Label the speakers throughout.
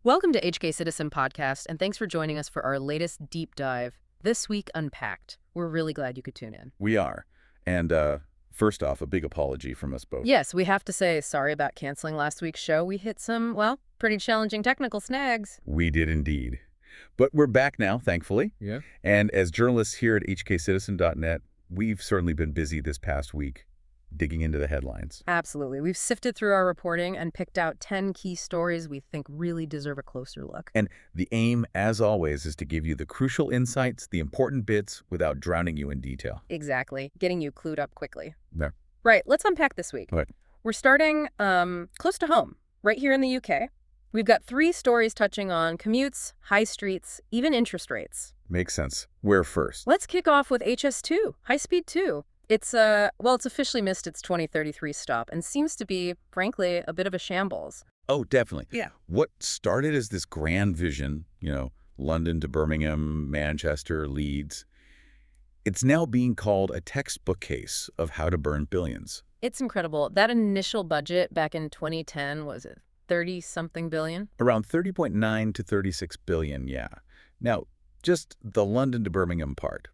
Speaker 1: Welcome to HK Citizen Podcast, and thanks for joining us for our latest deep dive, This Week Unpacked. We're really glad you could tune in.
Speaker 2: We are. And first off, a big apology from us both.
Speaker 1: Yes, we have to say sorry about canceling last week's show. We hit some, well, pretty challenging technical snags.
Speaker 2: We did indeed. But we're back now, thankfully.
Speaker 3: Yeah.
Speaker 2: And as journalists here at hkcitizen.net, we've certainly been busy this past week digging into the headlines.
Speaker 1: Absolutely. We've sifted through our reporting and picked out 10 key stories we think really deserve a closer look.
Speaker 2: And the aim, as always, is to give you the crucial insights, the important bits, without drowning you in detail.
Speaker 1: Exactly. Getting you clued up quickly.
Speaker 2: There.
Speaker 1: Right. Let's unpack this week.
Speaker 2: Right.
Speaker 1: We're starting close to home, right here in the UK. We've got 3 stories touching on commutes, high streets, even interest rates.
Speaker 2: Makes sense. Where first?
Speaker 1: Let's kick off with HS2, High Speed 2. It's officially missed its 2033 stop and seems to be, frankly, a bit of a shambles.
Speaker 2: Oh, definitely.
Speaker 1: Yeah.
Speaker 2: What started as this grand vision, London to Birmingham, Manchester, Leeds, it's now being called a textbook case of how to burn billions.
Speaker 1: It's incredible. That initial budget back in 2010 was 30-something billion?
Speaker 2: Around 30.9 to 36 billion, yeah. Now, just the London to Birmingham part.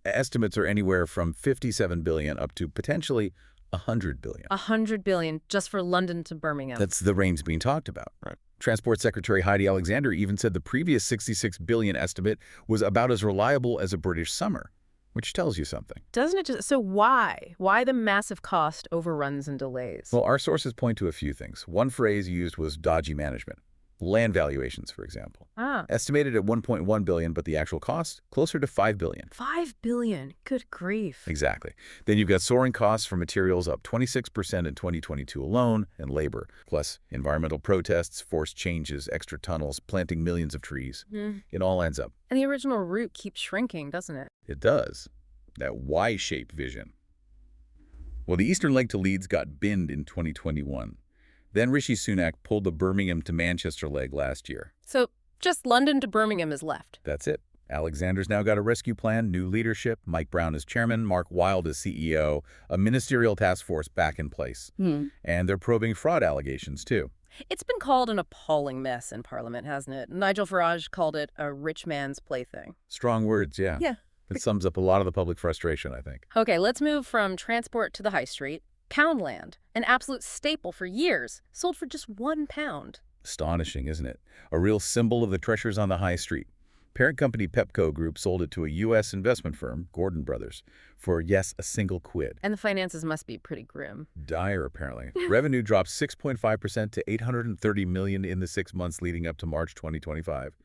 Speaker 2: Estimates are anywhere from 57 billion up to potentially 100 billion.
Speaker 1: 100 billion just for London to Birmingham.
Speaker 2: That's the range being talked about.
Speaker 3: Right.
Speaker 2: Transport Secretary Heidi Alexander even said the previous 66 billion estimate was about as reliable as a British summer, which tells you something.
Speaker 1: Doesn't it just... So why? Why the massive cost overruns and delays?
Speaker 2: Well, our sources point to a few things. One phrase used was dodgy management. Land valuations, for example. Estimated at 1.1 billion, but the actual cost closer to 5 billion.
Speaker 1: 5 billion. Good grief.
Speaker 2: Exactly. Then you've got soaring costs for materials up 26% in 2022 alone, and labor, plus environmental protests, forced changes, extra tunnels, planting millions of trees. It all ends up.
Speaker 1: And the original route keeps shrinking, doesn't it?
Speaker 2: It does. That Y-shaped vision. Well, the eastern leg to Leeds got binned in 2021. Then Rishi Sunak pulled the Birmingham to Manchester leg last year.
Speaker 1: So just London to Birmingham is left.
Speaker 2: That's it. Alexander's now got a rescue plan, new leadership, Mike Brown as chairman, Mark Wilde as CEO, a ministerial task force back in place. And they're probing fraud allegations, too.
Speaker 1: It's been called an appalling mess in Parliament, hasn't it? Nigel Farage called it a rich man's plaything.
Speaker 2: Strong words, yeah.
Speaker 1: Yeah.
Speaker 2: It sums up a lot of the public frustration, I think.
Speaker 1: Okay, let's move from transport to the high street. Poundland, an absolute staple for years, sold for just £1.
Speaker 2: Astonishing, isn't it? A real symbol of the treasures on the high street. Parent company Pepco Group sold it to a U.S. investment firm, Gordon Brothers, for, yes, a single quid.
Speaker 1: And the finances must be pretty grim.
Speaker 2: Dire, apparently. Revenue dropped 6.5% to $830 million in the 6 months leading up to March 2025.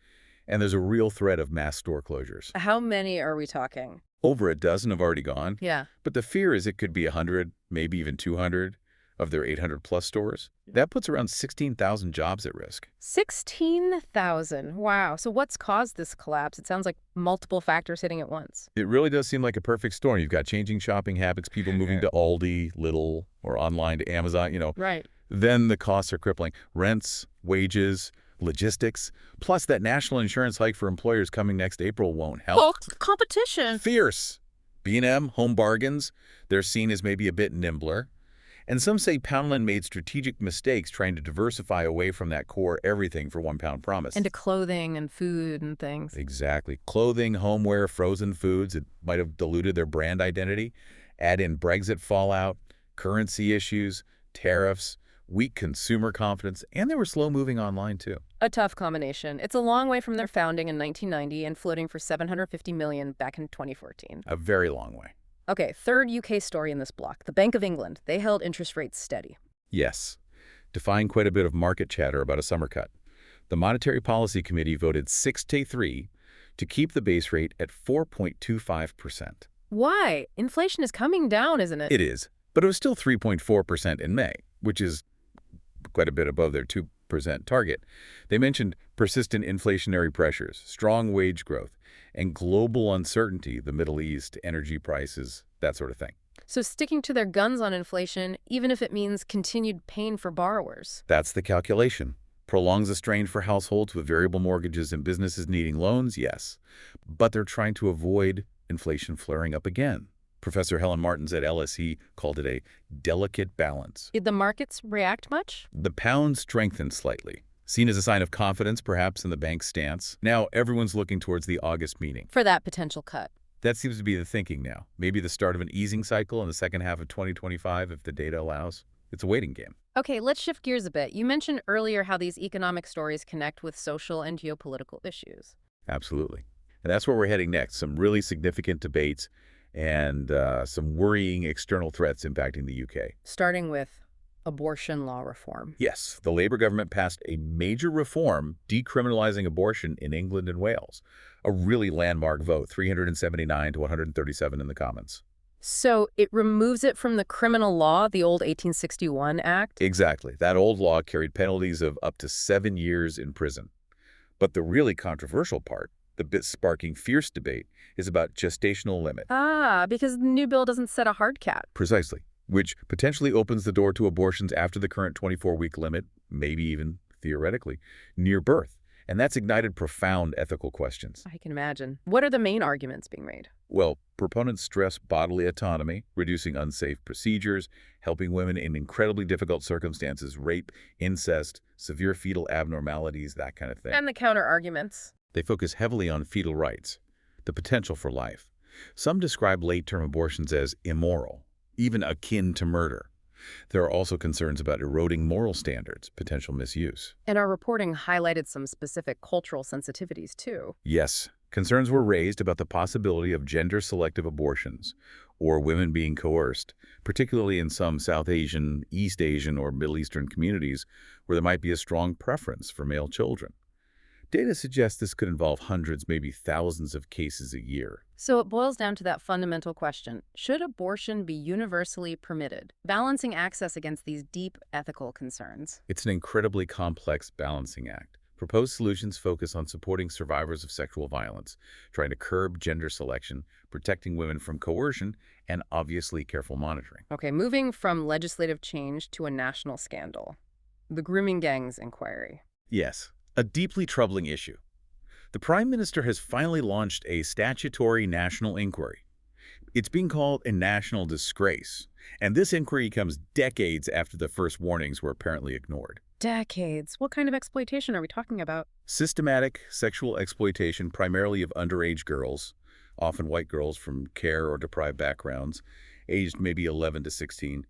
Speaker 2: And there's a real threat of mass store closures.
Speaker 1: How many are we talking?
Speaker 2: Over a dozen have already gone.
Speaker 1: Yeah.
Speaker 2: But the fear is it could be 100, maybe even 200 of their 800-plus stores. That puts around 16,000 jobs at risk.
Speaker 1: 16,000. Wow. So what's caused this collapse? It sounds like multiple factors hitting at once.
Speaker 2: It really does seem like a perfect storm. You've got changing shopping habits, people moving to Aldi, Lidl, or online to Amazon,
Speaker 1: Right.
Speaker 2: Then the costs are crippling. Rents, wages, logistics, plus that national insurance hike for employers coming next April won't help.
Speaker 1: Well, competition.
Speaker 2: Fierce. B&M, Home Bargains, they're seen as maybe a bit nimbler. And some say Poundland made strategic mistakes trying to diversify away from that core everything for £1 promise.
Speaker 1: Into clothing and food and things.
Speaker 2: Exactly. Clothing, homeware, frozen foods, it might have diluted their brand identity. Add in Brexit fallout, currency issues, tariffs, weak consumer confidence, and they were slow-moving online, too.
Speaker 1: A tough combination. It's a long way from their founding in 1990 and floating for $750 million back in 2014.
Speaker 2: A very long way.
Speaker 1: Okay, third UK story in this block. The Bank of England. They held interest rates steady.
Speaker 2: Yes, defying quite a bit of market chatter about a summer cut. The Monetary Policy Committee voted 6-3 to keep the base rate at 4.25%.
Speaker 1: Why? Inflation is coming down, isn't it?
Speaker 2: It is, but it was still 3.4% in May, which is quite a bit above their 2% target. They mentioned persistent inflationary pressures, strong wage growth, and global uncertainty, the Middle East, energy prices, that sort of thing.
Speaker 1: So sticking to their guns on inflation, even if it means continued pain for borrowers.
Speaker 2: That's the calculation. Prolongs the strain for households with variable mortgages and businesses needing loans, yes. But they're trying to avoid inflation flaring up again. Professor Helen Martins at LSE called it a delicate balance.
Speaker 1: Did the markets react much?
Speaker 2: The pound strengthened slightly, Seen as a sign of confidence, perhaps, in the bank's stance. Now, everyone's looking towards the August meeting.
Speaker 1: For that potential cut.
Speaker 2: That seems to be the thinking now. Maybe the start of an easing cycle in the second half of 2025 if the data allows. It's a waiting game.
Speaker 1: Okay, let's shift gears a bit. You mentioned earlier how these economic stories connect with social and geopolitical issues.
Speaker 2: Absolutely. And that's where we're heading next. Some really significant debates and some worrying external threats impacting the UK.
Speaker 1: Starting with abortion law reform.
Speaker 2: Yes, the Labour government passed a major reform decriminalizing abortion in England and Wales. A really landmark vote, 379 to 137 in the Commons.
Speaker 1: So it removes it from the criminal law, the old 1861 Act?
Speaker 2: Exactly. That old law carried penalties of up to 7 years in prison. But the really controversial part, the bit sparking fierce debate, is about gestational limit.
Speaker 1: Ah, because the new bill doesn't set a hard cap.
Speaker 2: Precisely. Which potentially opens the door to abortions after the current 24-week limit, maybe even, theoretically, near birth. And that's ignited profound ethical questions.
Speaker 1: I can imagine. What are the main arguments being made?
Speaker 2: Well, proponents stress bodily autonomy, reducing unsafe procedures, helping women in incredibly difficult circumstances, rape, incest, severe fetal abnormalities, that kind of thing.
Speaker 1: And the counter-arguments?
Speaker 2: They focus heavily on fetal rights, the potential for life. Some describe late-term abortions as immoral, even akin to murder. There are also concerns about eroding moral standards, potential misuse.
Speaker 1: And our reporting highlighted some specific cultural sensitivities, too.
Speaker 2: Yes, concerns were raised about the possibility of gender-selective abortions, or women being coerced, particularly in some South Asian, East Asian, or Middle Eastern communities where there might be a strong preference for male children. Data suggests this could involve hundreds, maybe thousands of cases a year.
Speaker 1: So it boils down to that fundamental question. Should abortion be universally permitted? Balancing access against these deep ethical concerns.
Speaker 2: It's an incredibly complex balancing act. Proposed solutions focus on supporting survivors of sexual violence, trying to curb gender selection, protecting women from coercion, and obviously careful monitoring.
Speaker 1: Okay, moving from legislative change to a national scandal. The grooming gangs inquiry.
Speaker 2: Yes, a deeply troubling issue. The Prime Minister has finally launched a statutory national inquiry. It's being called a national disgrace, and this inquiry comes decades after the first warnings were apparently ignored.
Speaker 1: Decades? What kind of exploitation are we talking about?
Speaker 2: Systematic sexual exploitation, primarily of underage girls, often white girls from care or deprived backgrounds, aged maybe 11 to 16,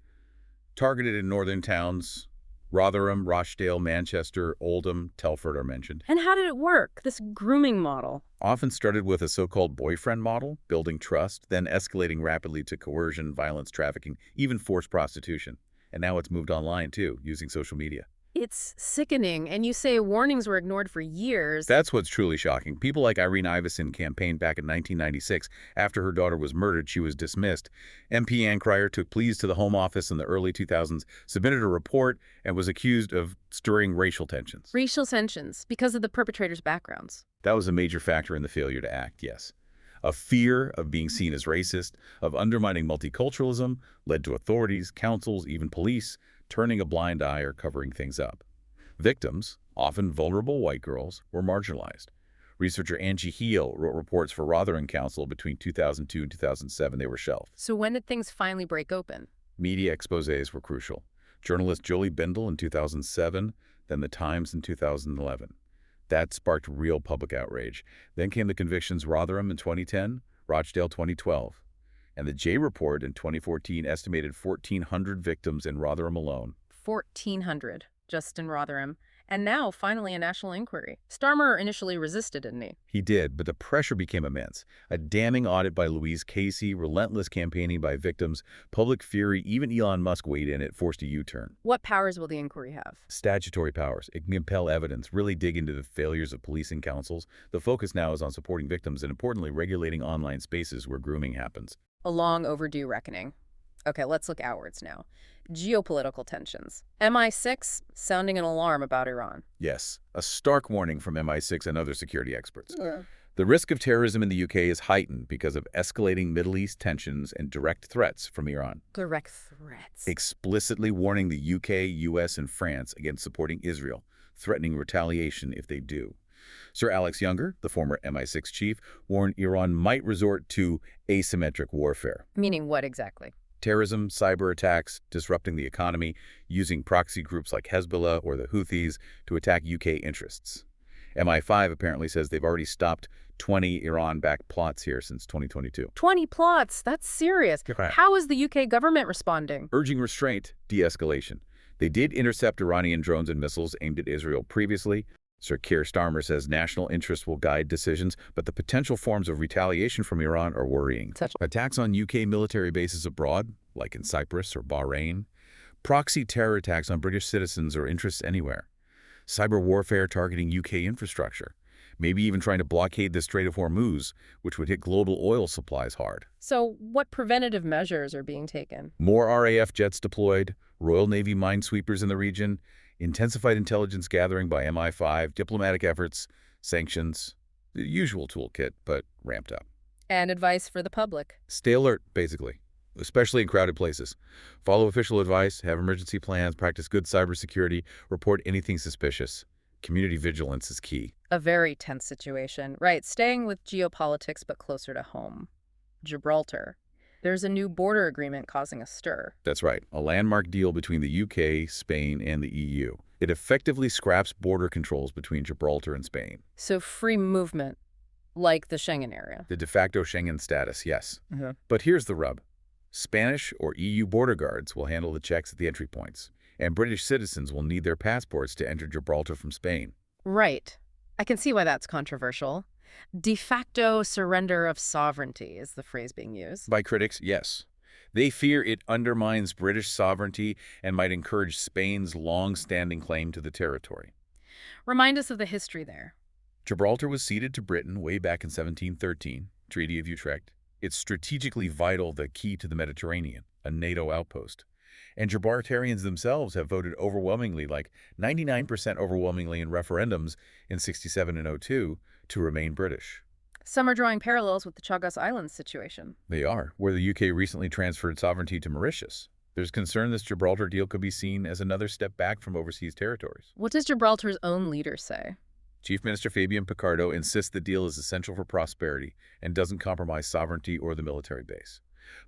Speaker 2: targeted in northern towns. Rotherham, Rochdale, Manchester, Oldham, Telford are mentioned.
Speaker 1: And how did it work, this grooming model?
Speaker 2: Often started with a so-called boyfriend model, building trust, then escalating rapidly to coercion, violence, trafficking, even forced prostitution. And now it's moved online, too, using social media.
Speaker 1: It's sickening, and you say warnings were ignored for years.
Speaker 2: That's what's truly shocking. People like Irene Iveson campaigned back in 1996. After her daughter was murdered, she was dismissed. MP Ann Cryer took pleas to the Home Office in the early 2000s, submitted a report, and was accused of stirring racial tensions.
Speaker 1: Racial tensions, because of the perpetrators' backgrounds.
Speaker 2: That was a major factor in the failure to act, yes. A fear of being seen as racist, of undermining multiculturalism, led to authorities, councils, even police, turning a blind eye or covering things up. Victims, often vulnerable white girls, were marginalized. Researcher Angie Heel wrote reports for Rotherham Council between 2002 and 2007. They were shelved.
Speaker 1: So when did things finally break open?
Speaker 2: Media exposés were crucial. Journalist Jolie Bindel in 2007, then The Times in 2011. That sparked real public outrage. Then came the convictions Rotherham in 2010, Rochdale 2012. And the J Report in 2014 estimated 1,400 victims in Rotherham alone.
Speaker 1: 1,400, just in Rotherham. And now, finally, a national inquiry. Starmer initially resisted, didn't he?
Speaker 2: He did, but the pressure became immense. A damning audit by Louise Casey, relentless campaigning by victims, public fury, even Elon Musk weighed in. It forced a U-turn.
Speaker 1: What powers will the inquiry have?
Speaker 2: Statutory powers. It can compel evidence, really dig into the failures of policing councils. The focus now is on supporting victims and, importantly, regulating online spaces where grooming happens.
Speaker 1: A long overdue reckoning. Okay, let's look outwards now. Geopolitical tensions. MI6 sounding an alarm about Iran.
Speaker 2: Yes, a stark warning from MI6 and other security experts. The risk of terrorism in the UK is heightened because of escalating Middle East tensions and direct threats from Iran.
Speaker 1: Direct threats.
Speaker 2: Explicitly warning the UK, US, and France against supporting Israel, threatening retaliation if they do. Sir Alex Younger, the former MI6 chief, warned Iran might resort to asymmetric warfare.
Speaker 1: Meaning what exactly?
Speaker 2: Terrorism, cyber attacks, disrupting the economy, using proxy groups like Hezbollah or the Houthis to attack UK interests. MI5 apparently says they've already stopped 20 Iran-backed plots here since 2022.
Speaker 1: 20 plots, that's serious.
Speaker 2: Right.
Speaker 1: How is the UK government responding?
Speaker 2: Urging restraint, de-escalation. They did intercept Iranian drones and missiles aimed at Israel previously. Sir Keir Starmer says national interest will guide decisions, but the potential forms of retaliation from Iran are worrying. Attacks on UK military bases abroad, like in Cyprus or Bahrain. Proxy terror attacks on British citizens or interests anywhere. Cyber warfare targeting UK infrastructure. Maybe even trying to blockade the Strait of Hormuz, which would hit global oil supplies hard.
Speaker 1: So what preventative measures are being taken?
Speaker 2: More RAF jets deployed, Royal Navy minesweepers in the region, intensified intelligence gathering by MI5, diplomatic efforts, sanctions, the usual toolkit, but ramped up.
Speaker 1: And advice for the public.
Speaker 2: Stay alert, basically, especially in crowded places. Follow official advice, have emergency plans, practice good cybersecurity, report anything suspicious. Community vigilance is key.
Speaker 1: A very tense situation. Right, staying with geopolitics but closer to home. Gibraltar. There's a new border agreement causing a stir.
Speaker 2: That's right, a landmark deal between the UK, Spain, and the EU. It effectively scraps border controls between Gibraltar and Spain.
Speaker 1: So free movement, like the Schengen area.
Speaker 2: The de facto Schengen status, yes.
Speaker 1: Mm-hmm.
Speaker 2: But here's the rub. Spanish or EU border guards will handle the checks at the entry points, and British citizens will need their passports to enter Gibraltar from Spain.
Speaker 1: Right. I can see why that's controversial. De facto surrender of sovereignty is the phrase being used.
Speaker 2: By critics, yes. They fear it undermines British sovereignty and might encourage Spain's long-standing claim to the territory.
Speaker 1: Remind us of the history there.
Speaker 2: Gibraltar was ceded to Britain way back in 1713, Treaty of Utrecht. It's strategically vital, the key to the Mediterranean, a NATO outpost. And Gibraltarians themselves have voted overwhelmingly, like 99% overwhelmingly in referendums in 67 and 02, to remain British.
Speaker 1: Some are drawing parallels with the Chagos Islands situation.
Speaker 2: They are, where the UK recently transferred sovereignty to Mauritius. There's concern this Gibraltar deal could be seen as another step back from overseas territories.
Speaker 1: What does Gibraltar's own leader say?
Speaker 2: Chief Minister Fabian Picardo insists the deal is essential for prosperity and doesn't compromise sovereignty or the military base.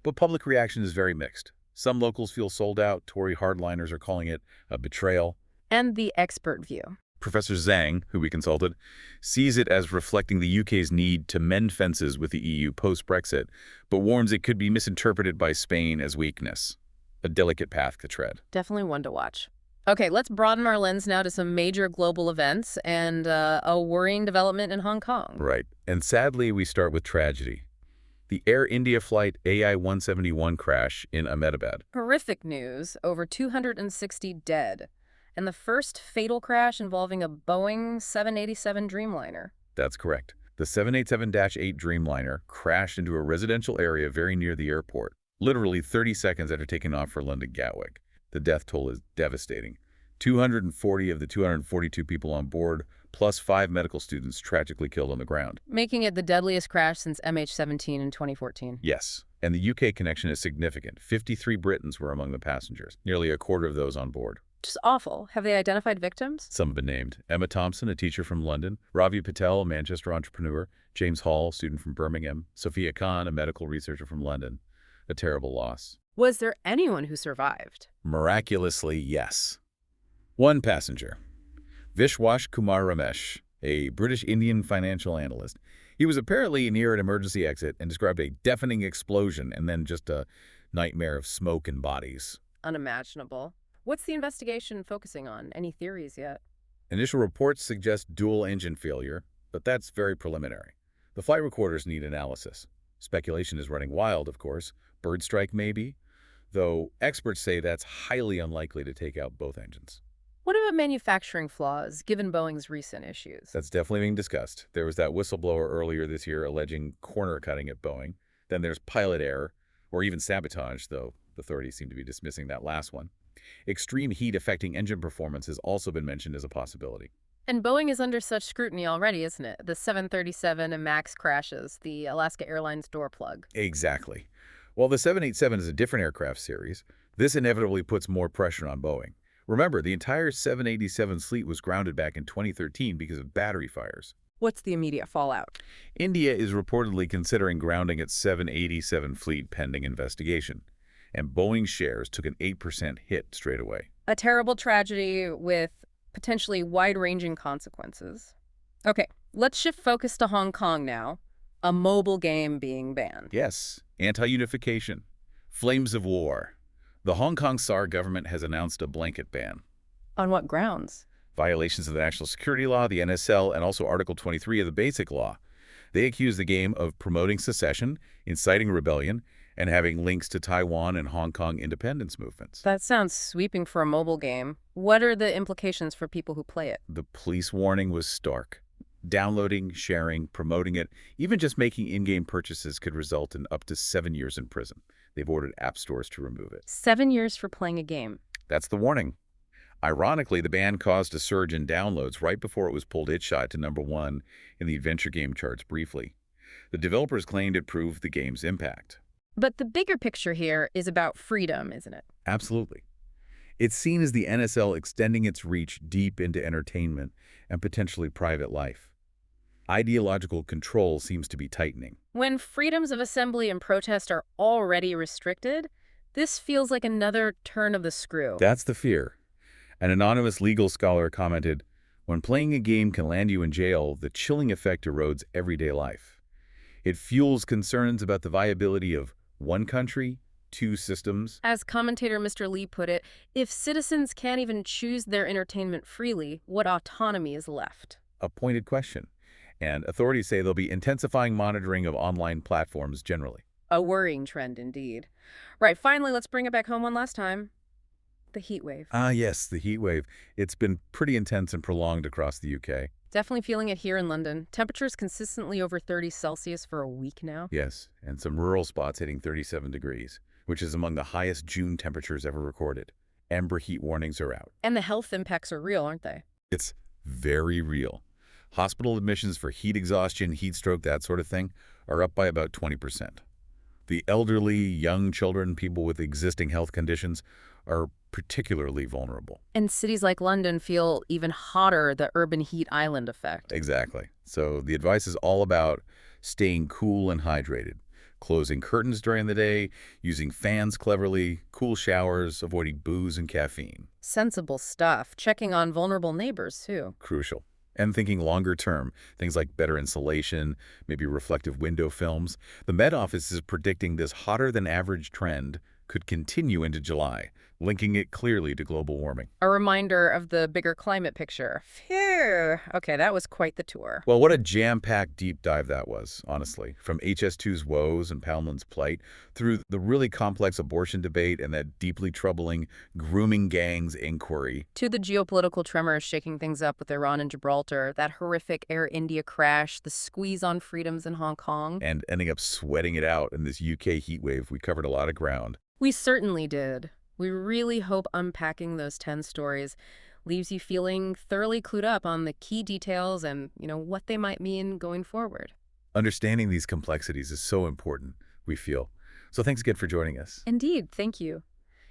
Speaker 2: But public reaction is very mixed. Some locals feel sold out. Tory hardliners are calling it a betrayal.
Speaker 1: And the expert view.
Speaker 2: Professor Zhang, who we consulted, sees it as reflecting the UK's need to mend fences with the EU post-Brexit, but warns it could be misinterpreted by Spain as weakness. A delicate path to tread.
Speaker 1: Definitely one to watch. Okay, let's broaden our lens now to some major global events and a worrying development in Hong Kong.
Speaker 2: Right. And sadly, we start with tragedy. The Air India Flight AI171 crash in Ahmedabad.
Speaker 1: Horrific news, over 260 dead. And the first fatal crash involving a Boeing 787 Dreamliner.
Speaker 2: That's correct. The 787-8 Dreamliner crashed into a residential area very near the airport, literally 30 seconds after taking off for London Gatwick. The death toll is devastating. 240 of the 242 people on board, plus 5 medical students tragically killed on the ground.
Speaker 1: Making it the deadliest crash since MH17 in 2014.
Speaker 2: Yes, and the UK connection is significant. 53 Britons were among the passengers, nearly a quarter of those on board.
Speaker 1: Just awful. Have they identified victims?
Speaker 2: Some have been named. Emma Thompson, a teacher from London, Ravi Patel, a Manchester entrepreneur, James Hall, student from Birmingham, Sophia Khan, a medical researcher from London. A terrible loss.
Speaker 1: Was there anyone who survived?
Speaker 2: Miraculously, yes. One passenger, Vishwash Kumar Ramesh, a British Indian financial analyst. He was apparently near an emergency exit and described a deafening explosion and then just a nightmare of smoke and bodies.
Speaker 1: Unimaginable. What's the investigation focusing on? Any theories yet?
Speaker 2: Initial reports suggest dual engine failure, but that's very preliminary. The flight recorders need analysis. Speculation is running wild, of course. Bird strike maybe, though experts say that's highly unlikely to take out both engines.
Speaker 1: What about manufacturing flaws, given Boeing's recent issues?
Speaker 2: That's definitely being discussed. There was that whistleblower earlier this year alleging corner cutting at Boeing. Then there's pilot error, or even sabotage, though the authorities seem to be dismissing that last one. Extreme heat affecting engine performance has also been mentioned as a possibility.
Speaker 1: And Boeing is under such scrutiny already, isn't it? The 737 and MAX crashes, the Alaska Airlines door plug.
Speaker 2: Exactly. While the 787 is a different aircraft series, this inevitably puts more pressure on Boeing. Remember, the entire 787 fleet was grounded back in 2013 because of battery fires.
Speaker 1: What's the immediate fallout?
Speaker 2: India is reportedly considering grounding its 787 fleet pending investigation. and Boeing shares took an 8% hit straight away.
Speaker 1: A terrible tragedy with potentially wide-ranging consequences. Okay, let's shift focus to Hong Kong now. A mobile game being banned.
Speaker 2: Yes, anti-unification, flames of war. The Hong Kong SAR government has announced a blanket ban.
Speaker 1: On what grounds?
Speaker 2: Violations of the National Security Law, the NSL, and also Article 23 of the Basic Law. They accuse the game of promoting secession, inciting rebellion, and having links to Taiwan and Hong Kong independence movements.
Speaker 1: That sounds sweeping for a mobile game. What are the implications for people who play it?
Speaker 2: The police warning was stark. Downloading, sharing, promoting it, even just making in-game purchases could result in up to 7 years in prison. They've ordered app stores to remove it.
Speaker 1: 7 years for playing a game.
Speaker 2: That's the warning. Ironically, the ban caused a surge in downloads right before it was pulled itshot to #1 in the adventure game charts briefly. The developers claimed it proved the game's impact.
Speaker 1: But the bigger picture here is about freedom, isn't it?
Speaker 2: Absolutely. It's seen as the NSL extending its reach deep into entertainment and potentially private life. Ideological control seems to be tightening.
Speaker 1: When freedoms of assembly and protest are already restricted, this feels like another turn of the screw.
Speaker 2: That's the fear. An anonymous legal scholar commented, "When playing a game can land you in jail, the chilling effect erodes everyday life. It fuels concerns about the viability of one country, two systems."
Speaker 1: As commentator Mr. Lee put it, if citizens can't even choose their entertainment freely, what autonomy is left?
Speaker 2: A pointed question. And authorities say they'll be intensifying monitoring of online platforms generally.
Speaker 1: A worrying trend indeed. Right, finally, let's bring it back home one last time. The heat wave.
Speaker 2: Ah, yes, the heat wave. It's been pretty intense and prolonged across the UK.
Speaker 1: Definitely feeling it here in London. Temperatures consistently over 30 Celsius for a week now.
Speaker 2: Yes, and some rural spots hitting 37 degrees, which is among the highest June temperatures ever recorded. Amber heat warnings are out.
Speaker 1: And the health impacts are real, aren't they?
Speaker 2: It's very real. Hospital admissions for heat exhaustion, heat stroke, that sort of thing, are up by about 20%. The elderly, young children, people with existing health conditions are particularly vulnerable.
Speaker 1: And cities like London feel even hotter, the urban heat island effect.
Speaker 2: Exactly. So the advice is all about staying cool and hydrated, closing curtains during the day, using fans cleverly, cool showers, avoiding booze and caffeine.
Speaker 1: Sensible stuff. Checking on vulnerable neighbors, too.
Speaker 2: Crucial. And thinking longer term, things like better insulation, maybe reflective window films. The Met Office is predicting this hotter than average trend could continue into July, linking it clearly to global warming.
Speaker 1: A reminder of the bigger climate picture. Phew. Okay, that was quite the tour.
Speaker 2: Well, what a jam-packed deep dive that was, honestly. From HS2's woes and Palmland's plight, through the really complex abortion debate and that deeply troubling grooming gangs inquiry.
Speaker 1: To the geopolitical tremors shaking things up with Iran and Gibraltar, that horrific Air India crash, the squeeze on freedoms in Hong Kong.
Speaker 2: And ending up sweating it out in this UK heat wave. We covered a lot of ground.
Speaker 1: We certainly did. We really hope unpacking those 10 stories leaves you feeling thoroughly clued up on the key details and, what they might mean going forward.
Speaker 2: Understanding these complexities is so important, we feel. So thanks again for joining us.
Speaker 1: Indeed, thank you.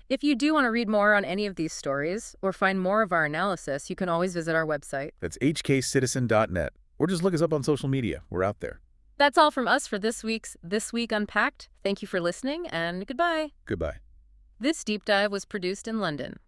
Speaker 1: If you do want to read more on any of these stories or find more of our analysis, you can always visit our website.
Speaker 2: That's hkcitizen.net, or just look us up on social media. We're out there.
Speaker 1: That's all from us for this week's This Week Unpacked. Thank you for listening, and goodbye.
Speaker 2: Goodbye.
Speaker 1: This deep dive was produced in London.